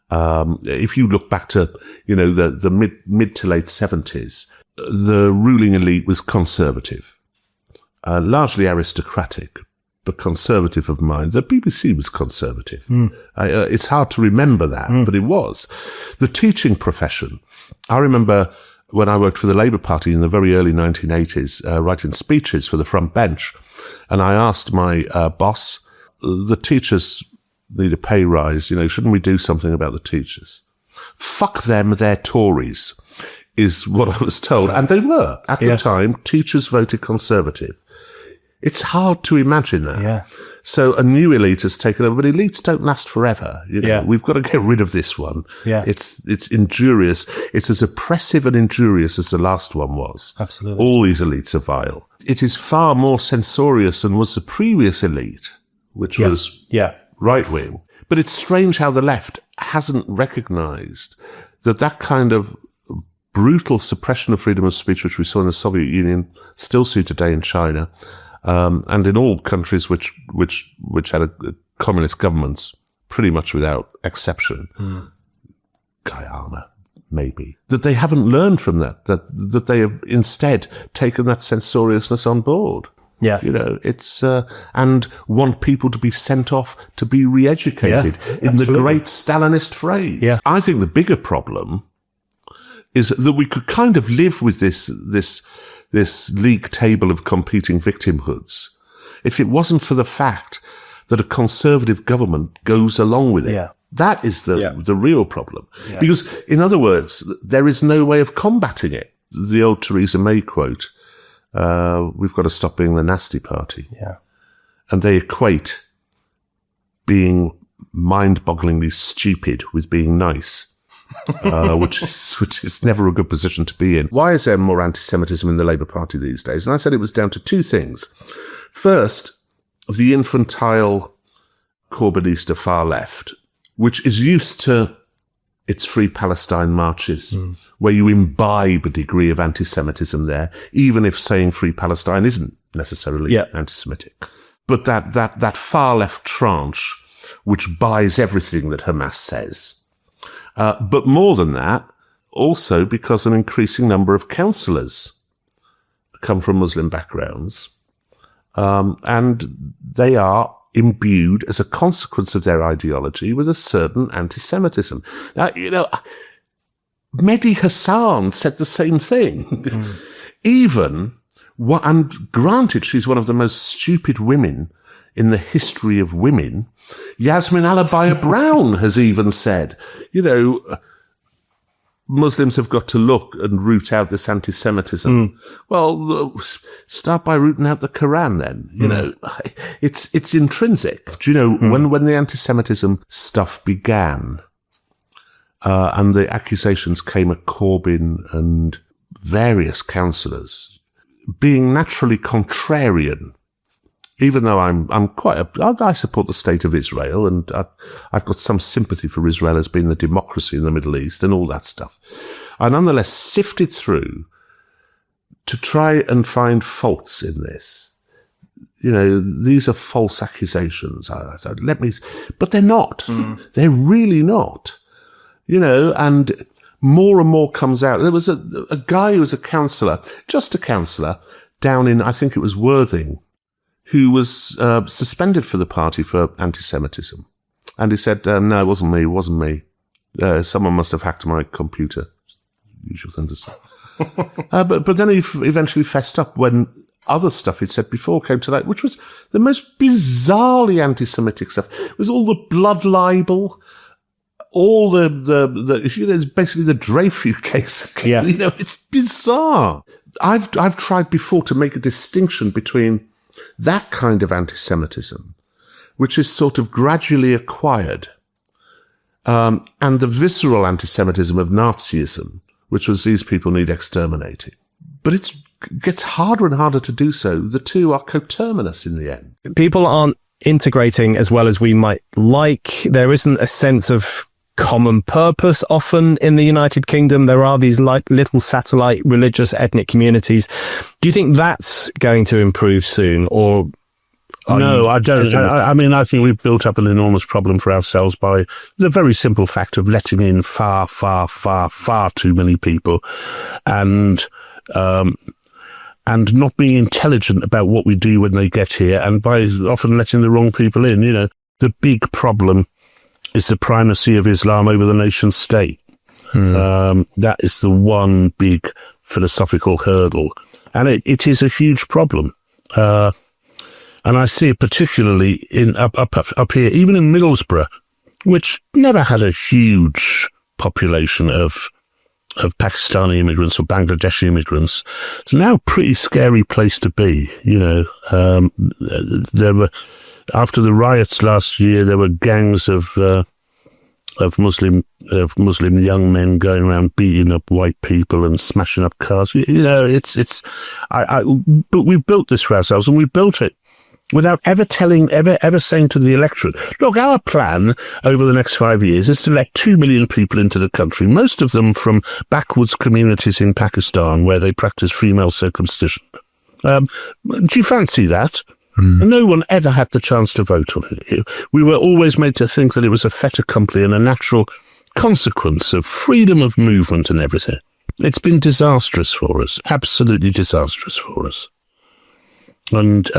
If you look back to, the mid to late 70s, the ruling elite was conservative, largely aristocratic, but conservative of mind. The BBC was conservative. It's hard to remember that, but it was. The teaching profession. I remember when I worked for the Labour Party in the very early 1980s, writing speeches for the front bench, and I asked my boss, the teachers need a pay rise, shouldn't we do something about the teachers? Fuck them, they're Tories, is what I was told. And they were. At the time, teachers voted Conservative. It's hard to imagine that. Yeah. So a new elite has taken over, but elites don't last forever. We've got to get rid of this one. Yeah. It's injurious. It's as oppressive and injurious as the last one was. Absolutely. All these elites are vile. It is far more censorious than was the previous elite, which was right-wing. But it's strange how the left hasn't recognised that kind of brutal suppression of freedom of speech, which we saw in the Soviet Union, still see today in China, and in all countries which had communist governments, pretty much without exception. Guyana, maybe. That they haven't learned from that they have instead taken that censoriousness on board. Yeah. It's, and want people to be sent off to be re-educated in the great Stalinist phrase. Yeah. I think the bigger problem is that we could kind of live with this league table of competing victimhoods if it wasn't for the fact that a conservative government goes along with it. Yeah. That is the real problem. Yeah. Because, in other words, there is no way of combating it. The old Theresa May quote, we've got to stop being the nasty party. Yeah. And they equate being mind-bogglingly stupid with being nice, which is never a good position to be in. Why is there more anti-Semitism in the Labour Party these days? And I said it was down to two things. First, the infantile Corbynista far left, which is used to its Free Palestine marches, where you imbibe a degree of anti-Semitism there, even if saying Free Palestine isn't necessarily anti-Semitic. But that far left tranche, which buys everything that Hamas says. But more than that, also because an increasing number of councillors come from Muslim backgrounds, and they are imbued as a consequence of their ideology with a certain anti-Semitism. Now, Mehdi Hassan said the same thing. And granted, she's one of the most stupid women in the history of women. Yasmin Alabaya Brown has even said, Muslims have got to look and root out this anti-Semitism. Well, start by rooting out the Quran then. It's intrinsic. Do you know, when the anti-Semitism stuff began, and the accusations came at Corbyn and various councillors, being naturally contrarian, even though I support the state of Israel, and I've got some sympathy for Israel as being the democracy in the Middle East and all that stuff. I nonetheless sifted through to try and find faults in this. These are false accusations. But they're not. They're really not. And more comes out. There was a guy who was a councillor, just a councillor, down in, I think it was Worthing, who was suspended for the party for anti-Semitism. And he said, no, it wasn't me. Someone must have hacked my computer. usual thing to say. But then he eventually fessed up when other stuff he'd said before came to light, which was the most bizarrely anti-Semitic stuff. It was all the blood libel, all it's basically the Dreyfus case. Yeah. It's bizarre. I've tried before to make a distinction between that kind of anti-Semitism, which is sort of gradually acquired, and the visceral anti-Semitism of Nazism, which was these people need exterminating. But it gets harder and harder to do so. The two are coterminous in the end. People aren't integrating as well as we might like. There isn't a sense of common purpose often in the United Kingdom. There are these like little satellite religious ethnic communities. Do you think that's going to improve soon, or? No, I don't. I mean, I think we've built up an enormous problem for ourselves by the very simple fact of letting in far, far, far, far too many people, and not being intelligent about what we do when they get here, and by often letting the wrong people in. The big problem is the primacy of Islam over the nation state. That is the one big philosophical hurdle, and it is a huge problem. And I see it particularly up here, even in Middlesbrough, which never had a huge population of Pakistani immigrants or Bangladeshi immigrants. It's now a pretty scary place to be. There were, after the riots last year, there were gangs of Muslim young men going around beating up white people and smashing up cars. But we built this for ourselves, and we built it without ever saying to the electorate, look, our plan over the next 5 years is to let 2 million people into the country, most of them from backwoods communities in Pakistan where they practice female circumcision. Do you fancy that? No one ever had the chance to vote on it. We were always made to think that it was a fait accompli and a natural consequence of freedom of movement and everything. It's been disastrous for us, absolutely disastrous for us. And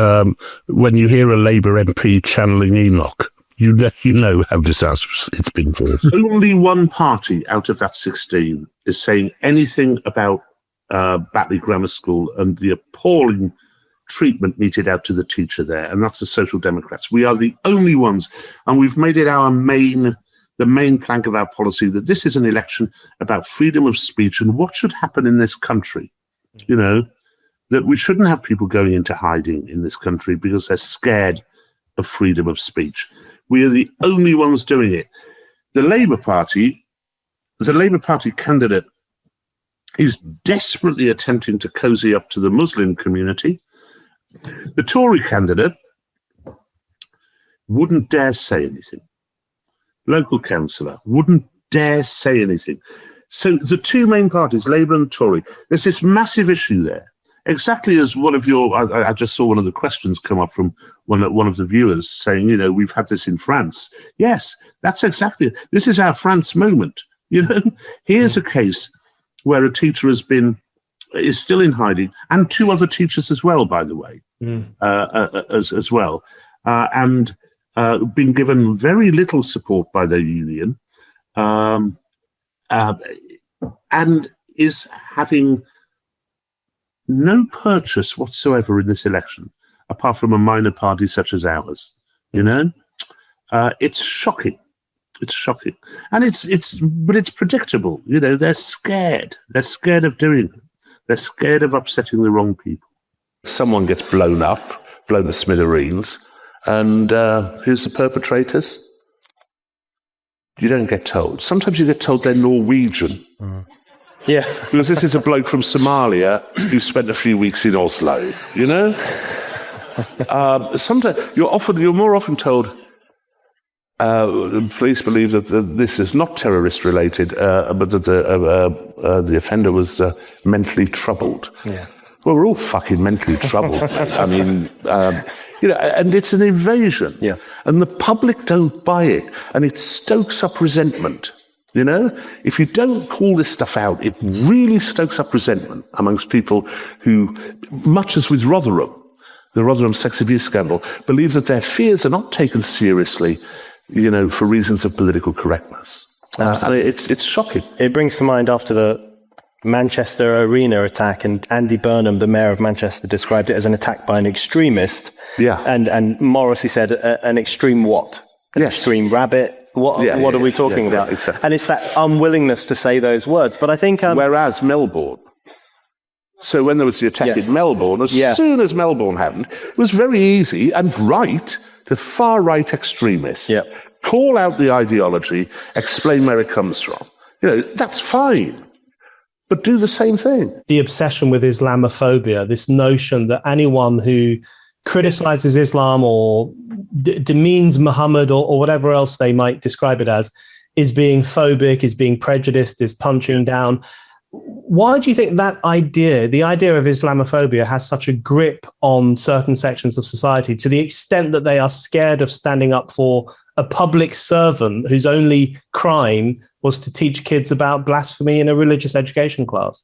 when you hear a Labour MP channeling Enoch, you know how disastrous it's been for us. Only one party out of that 16 is saying anything about Batley Grammar School and the appalling treatment meted out to the teacher there, and that's the Social Democrats. We are the only ones, and we've made it the main plank of our policy that this is an election about freedom of speech and what should happen in this country. That we shouldn't have people going into hiding in this country because they're scared of freedom of speech. We are the only ones doing it. The Labour Party candidate is desperately attempting to cozy up to the Muslim community. The Tory candidate wouldn't dare say anything. Local councillor wouldn't dare say anything. So the two main parties, Labour and Tory, there's this massive issue there. Exactly as one of I just saw one of the questions come up from one of the viewers saying, we've had this in France. Yes, that's exactly, this is our France moment. Here's a case where a teacher is still in hiding, and two other teachers as well, by the way, as well, and been given very little support by their union, and is having no purchase whatsoever in this election, apart from a minor party such as ours. It's shocking. It's shocking, and but it's predictable. They're scared. They're scared of doing it. They're scared of upsetting the wrong people. Someone gets blown to smithereens, and who's the perpetrators? You don't get told. Sometimes you get told they're Norwegian. Yeah. Because this is a bloke from Somalia who spent a few weeks in Oslo, Sometimes you're more often told, police believe that this is not terrorist related, but that the offender was mentally troubled. Yeah. Well, we're all fucking mentally troubled. I mean, and it's an invasion. Yeah. And the public don't buy it, and it stokes up resentment. If you don't call this stuff out, it really stokes up resentment amongst people who, much as with Rotherham, the Rotherham sex abuse scandal, believe that their fears are not taken seriously, for reasons of political correctness. And it's shocking. It brings to mind after the Manchester Arena attack, and Andy Burnham, the mayor of Manchester, described it as an attack by an extremist. Yeah. And Morrissey said an extreme what? An extreme rabbit? What are we talking about? Exactly. And it's that unwillingness to say those words. But I think... Whereas Melbourne... So when there was the attack in Melbourne, as soon as Melbourne happened, it was very easy and right to far-right extremists call out the ideology, explain where it comes from. That's fine. But do the same thing. The obsession with Islamophobia, this notion that anyone who criticizes Islam or demeans Muhammad or whatever else they might describe it as, is being phobic, is being prejudiced, is punching down. Why do you think that idea, the idea of Islamophobia, has such a grip on certain sections of society to the extent that they are scared of standing up for a public servant whose only crime was to teach kids about blasphemy in a religious education class?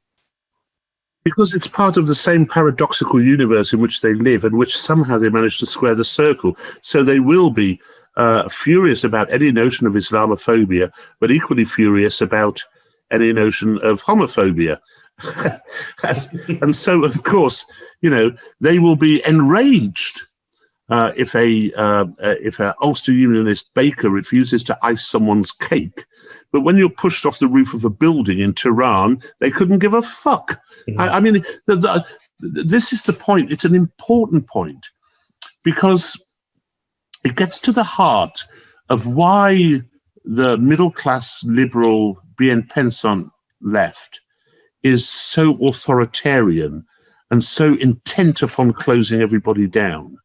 Because it's part of the same paradoxical universe in which they live, and which somehow they manage to square the circle. So they will be furious about any notion of Islamophobia, but equally furious about any notion of homophobia. And so, of course, they will be enraged if a Ulster Unionist baker refuses to ice someone's cake. But when you're pushed off the roof of a building in Tehran, they couldn't give a fuck. I mean, this is the point. It's an important point, because it gets to the heart of why the middle-class liberal Bien Pensant left is so authoritarian and so intent upon closing everybody down.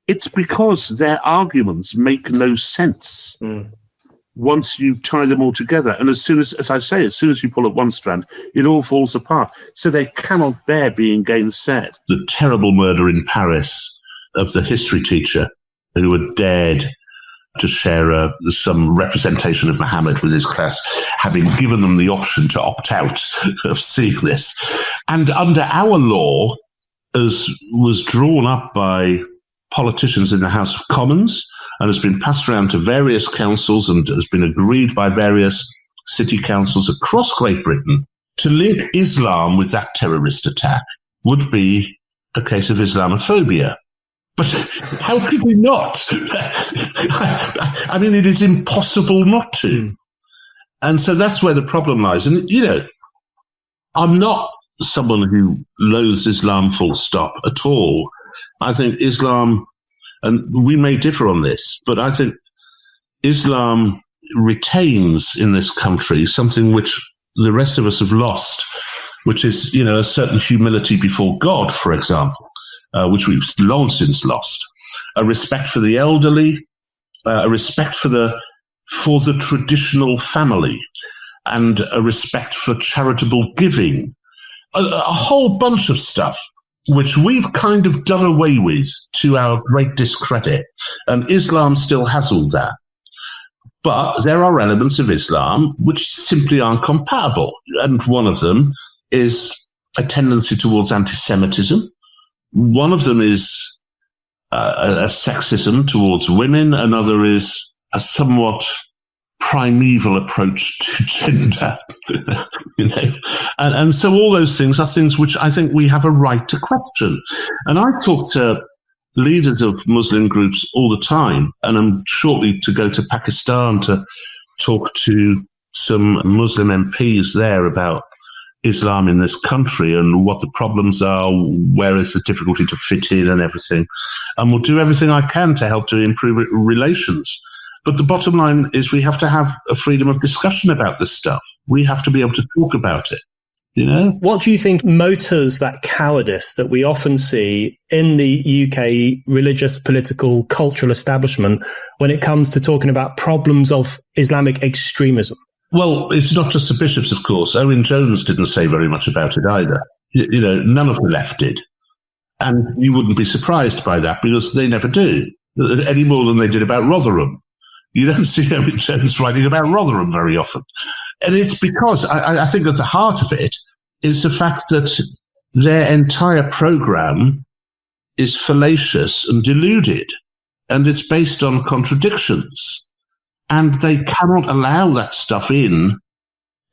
It's because their arguments make no sense once you tie them all together. And as soon as you pull at one strand, it all falls apart. So they cannot bear being gainsaid. The terrible murder in Paris of the history teacher who had dared to share some representation of Muhammad with his class, having given them the option to opt out of seeing this. And under our law, as was drawn up by politicians in the House of Commons and has been passed around to various councils and has been agreed by various city councils across Great Britain, to link Islam with that terrorist attack would be a case of Islamophobia. But how could we not? I mean, it is impossible not to. And so that's where the problem lies. And, I'm not someone who loathes Islam full stop at all. I think Islam, and we may differ on this, but I think Islam retains in this country something which the rest of us have lost, which is, a certain humility before God, for example. Which we've long since lost, a respect for the elderly, a respect for the traditional family, and a respect for charitable giving, a whole bunch of stuff which we've kind of done away with to our great discredit. And Islam still has all that. But there are elements of Islam which simply aren't compatible. And one of them is a tendency towards antisemitism. One of them is a sexism towards women. Another is a somewhat primeval approach to gender, And so all those things are things which I think we have a right to question. And I talk to leaders of Muslim groups all the time, and I'm shortly to go to Pakistan to talk to some Muslim MPs there about Islam in this country and what the problems are, where is the difficulty to fit in and everything. And we'll do everything I can to help to improve relations. But the bottom line is we have to have a freedom of discussion about this stuff. We have to be able to talk about it, What do you think motors that cowardice that we often see in the UK religious, political, cultural establishment when it comes to talking about problems of Islamic extremism? Well, it's not just the bishops, of course. Owen Jones didn't say very much about it either. None of the left did. And you wouldn't be surprised by that because they never do, any more than they did about Rotherham. You don't see Owen Jones writing about Rotherham very often. And it's because I think at the heart of it is the fact that their entire program is fallacious and deluded, and it's based on contradictions. And they cannot allow that stuff in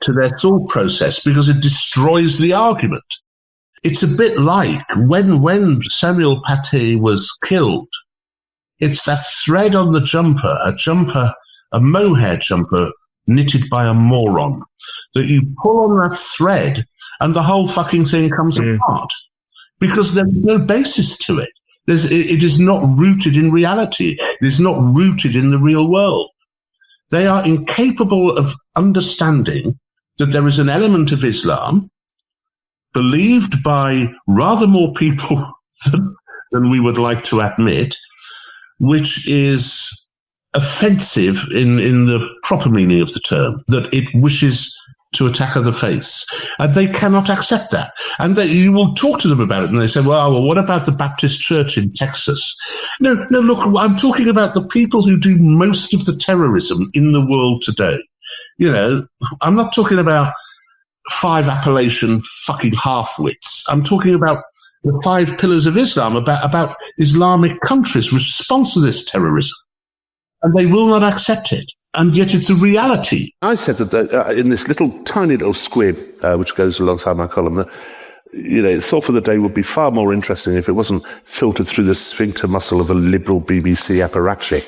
to their thought process because it destroys the argument. It's a bit like when Samuel Paty was killed, it's that thread on the jumper, a mohair jumper knitted by a moron, that you pull on that thread and the whole fucking thing comes apart because there's no basis to it. It is not rooted in reality. It is not rooted in the real world. They are incapable of understanding that there is an element of Islam believed by rather more people than we would like to admit, which is offensive in the proper meaning of the term, that it wishes to attack other faiths. And they cannot accept that. And you will talk to them about it, and they say, well, what about the Baptist Church in Texas? No, look, I'm talking about the people who do most of the terrorism in the world today. You know, I'm not talking about 5 Appalachian fucking half-wits. I'm talking about the 5 pillars of Islam, about Islamic countries which sponsor this terrorism. And they will not accept it. And yet it's a reality. I said that in this tiny little squib, which goes alongside my column, that, you know, Thought for the Day would be far more interesting if it wasn't filtered through the sphincter muscle of a liberal BBC apparatchik.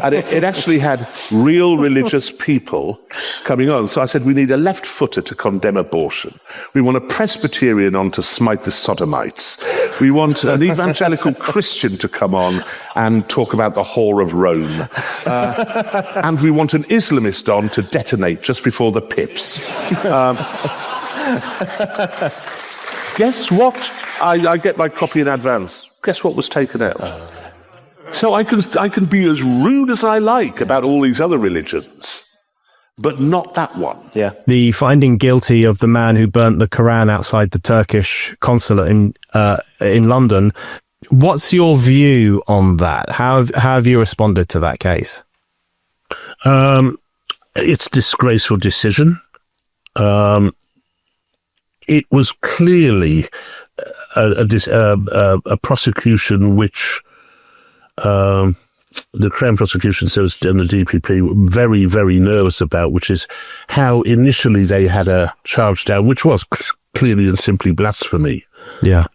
And it actually had real religious people coming on. So I said, we need a left-footer to condemn abortion. We want a Presbyterian on to smite the sodomites. We want an evangelical Christian to come on and talk about the whore of Rome. And we want an Islamist on to detonate just before the pips. Guess what? I get my copy in advance. Guess what was taken out? So I can be as rude as I like about all these other religions, but not that one. Yeah. The finding guilty of the man who burnt the Quran outside the Turkish consulate in London. What's your view on that? How have you responded to that case? It's a disgraceful decision. It was clearly a prosecution which the Crown Prosecution Service and the DPP were very, very nervous about, which is how initially they had a charge down, which was clearly and simply blasphemy. Yeah.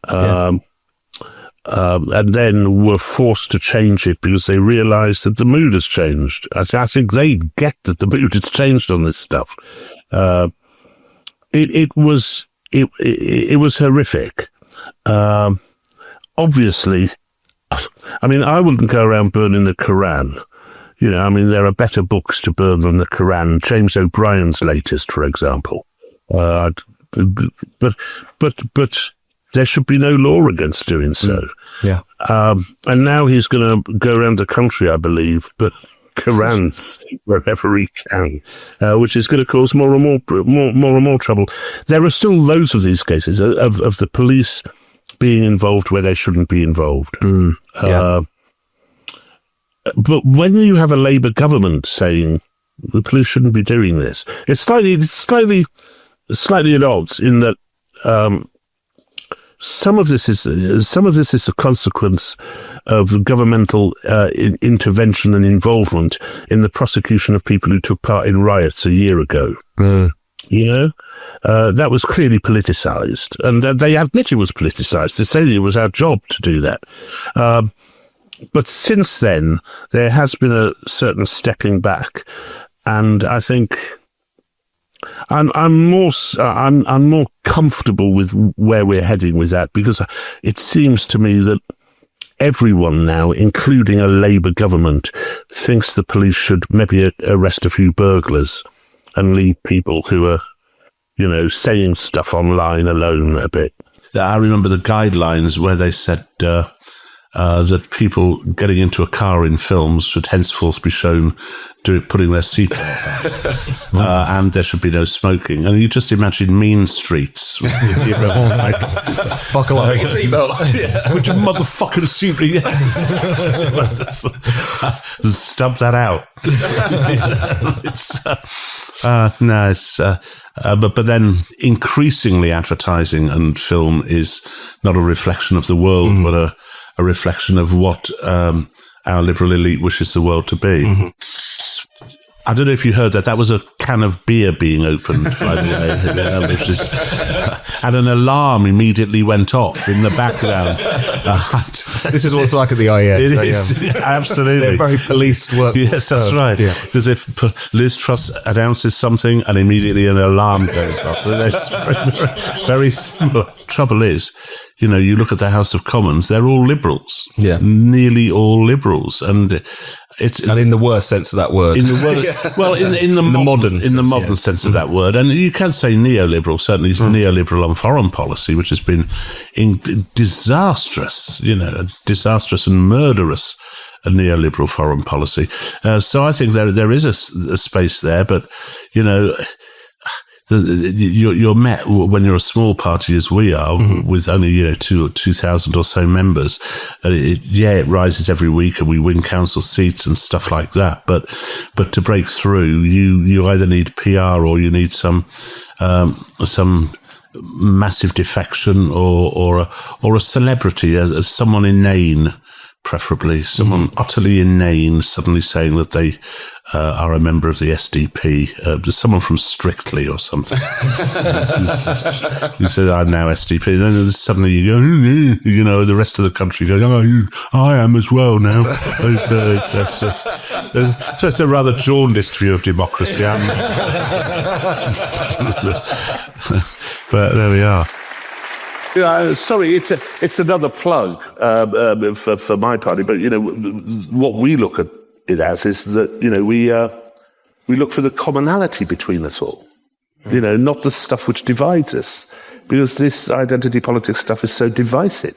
And then were forced to change it because they realised that the mood has changed. I think they get that the mood has changed on this stuff. It was horrific. Obviously, I mean, I wouldn't go around burning the Quran. You know, I mean, there are better books to burn than the Quran. James O'Brien's latest, for example. But there should be no law against doing so. Yeah. And now he's going to go around the country, I believe, but Qurans wherever he can, which is going to cause more and more trouble. There are still loads of these cases of the police being involved where they shouldn't be involved. Yeah. But when you have a Labour government saying the police shouldn't be doing this, it's slightly at odds in that some of this is a consequence of governmental intervention and involvement in the prosecution of people who took part in riots a year ago. You know, that was clearly politicised, and they admit it was politicised. They say it was our job to do that. But since then, there has been a certain stepping back, and I think I'm more comfortable with where we're heading with that, because it seems to me that everyone now, including a Labour government, thinks the police should maybe arrest a few burglars and leave people who are, you know, saying stuff online alone a bit. I remember the guidelines where they said that people getting into a car in films should henceforth be shown putting their seatbelt on, and there should be no smoking. And you just imagine mean streets. Buckle up, seatbelt. Put your motherfucking seatbelt. Stub that out. But then increasingly advertising and film is not a reflection of the world, but a reflection of what our liberal elite wishes the world to be. I don't know if you heard that. That was a can of beer being opened, by the way. Which is, and an alarm immediately went off in the background. This is what it's like at the IEA. It is, absolutely. They're very policed work. Yes, that's right. Yeah. Because if Liz Truss announces something and immediately an alarm goes off, that's very, very similar. Trouble is, you know, you look at the House of Commons, they're all liberals. Yeah. Nearly all liberals. And and in the worst sense of that word. In the word, well, in the modern sense of that word, and you can say neoliberal. Certainly, neoliberal on foreign policy, which has been disastrous. You know, disastrous and murderous. A neoliberal foreign policy. So I think there is a space there, but you know. You're met when you're a small party as we are, with only 2,000 or so members. It rises every week, and we win council seats and stuff like that. But to break through, you either need PR or you need some massive defection or a celebrity, as someone inane. Preferably someone utterly inane suddenly saying that they are a member of the SDP. Someone from Strictly or something. You say, I'm now SDP. And then suddenly you go, you know, the rest of the country goes, I am as well now. So it's a rather jaundiced view of democracy. But there we are. Sorry, it's another plug for my party, but you know what we look at it as is that we look for the commonality between us all, you know, not the stuff which divides us, because this identity politics stuff is so divisive.